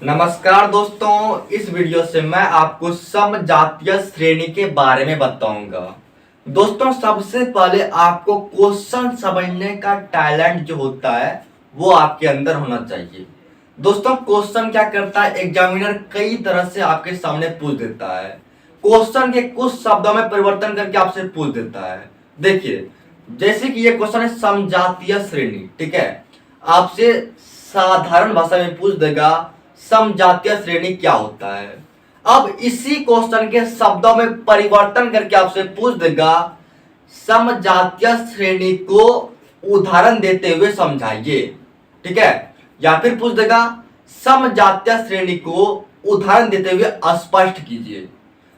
नमस्कार दोस्तों, इस वीडियो से मैं आपको समजातीय श्रेणी के बारे में बताऊंगा। दोस्तों, सबसे पहले आपको क्वेश्चन समझने का टैलेंट जो होता है वो आपके अंदर होना चाहिए। दोस्तों, क्वेश्चन क्या करता है, एग्जामिनर कई तरह से आपके सामने पूछ देता है। क्वेश्चन के कुछ शब्दों में परिवर्तन करके आपसे पूछ देता है। देखिए, जैसे कि ये क्वेश्चन है समजातीय श्रेणी, ठीक है। आपसे साधारण भाषा में पूछ देगा समजातीय श्रेणी क्या होता है। अब इसी क्वेश्चन के शब्दों में परिवर्तन करके आपसे पूछ देगा समजातीय श्रेणी को उदाहरण देते हुए समझाइए, ठीक है। या फिर पूछ देगा समजातीय श्रेणी को उदाहरण देते हुए स्पष्ट कीजिए।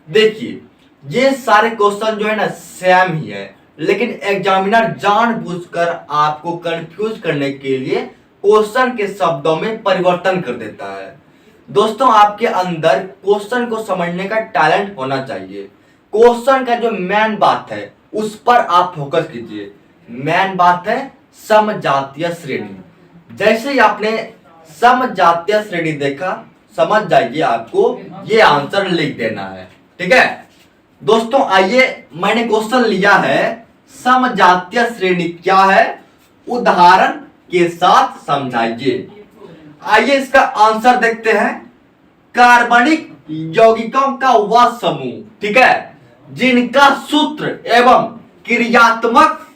देखिए, ये सारे क्वेश्चन जो है ना सेम ही है, लेकिन एग्जामिनर जानबूझकर आपको कंफ्यूज करने के लिए क्वेश्चन के शब्दों में परिवर्तन कर देता है। दोस्तों, आपके अंदर क्वेश्चन को समझने का टैलेंट होना चाहिए। क्वेश्चन का जो मेन बात है उस पर आप फोकस कीजिए। मेन बात है समजातीय श्रेणी। जैसे ही आपने समजातीय श्रेणी देखा, समझ जाइए आपको ये आंसर लिख देना है, ठीक है। दोस्तों, आइए, मैंने क्वेश्चन लिया है समजातीय श्रेणी क्या है, उदाहरण के साथ समझाइए। आइए इसका आंसर देखते हैं। कार्बनिक यौगिकों का वह समूह, ठीक है, जिनका सूत्र एवं क्रियात्मक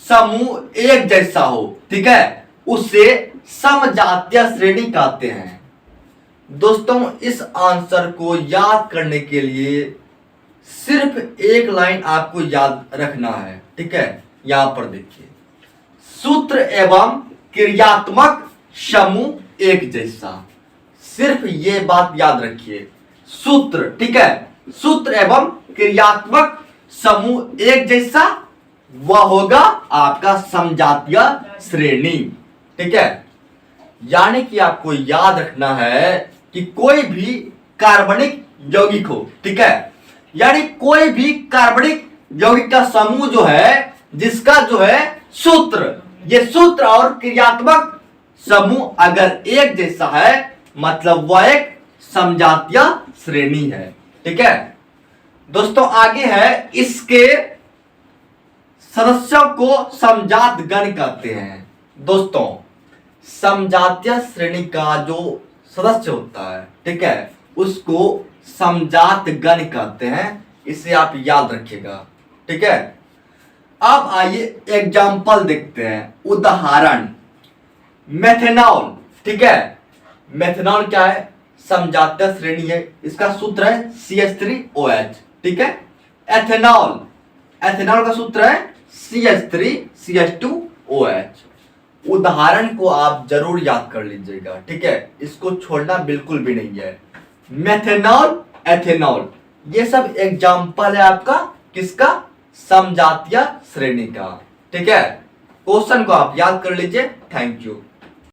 समूह एक जैसा हो, ठीक है, उसे समजातीय श्रेणी कहते हैं। दोस्तों, इस आंसर को याद करने के लिए सिर्फ एक लाइन आपको याद रखना है, ठीक है। यहां पर देखिए, सूत्र एवं क्रियात्मक समूह एक जैसा। सिर्फ ये बात याद रखिए, सूत्र, ठीक है, सूत्र एवं क्रियात्मक समूह एक जैसा, वह होगा आपका समजातीय श्रेणी, ठीक है। यानी कि आपको याद रखना है कि कोई भी कार्बनिक यौगिक हो, ठीक है, यानी कोई भी कार्बनिक यौगिक का समूह जो है, जिसका जो है सूत्र, ये सूत्र और क्रियात्मक समूह अगर एक जैसा है, मतलब वह एक समजातीय श्रेणी है, ठीक है। दोस्तों, आगे है, इसके सदस्यों को समजात गण कहते हैं। दोस्तों, समजातीय श्रेणी का जो सदस्य होता है, ठीक है, उसको समजात गण कहते हैं। इसे आप याद रखिएगा, ठीक है। अब आइए एग्जाम्पल देखते हैं, उदाहरण। मेथेनॉल, ठीक है, मेथेनॉल क्या है, समजातीय श्रेणी है। इसका सूत्र है CH3OH, ठीक है। एथेनॉल, एथेनॉल का सूत्र है CH3CH2OH। उदाहरण को आप जरूर याद कर लीजिएगा, ठीक है, इसको छोड़ना बिल्कुल भी नहीं है। मेथेनॉल, एथेनॉल, ये सब एग्जाम्पल है आपका किसका, समजातीय श्रेणी का, ठीक है। क्वेश्चन को आप याद कर लीजिए। Thank you.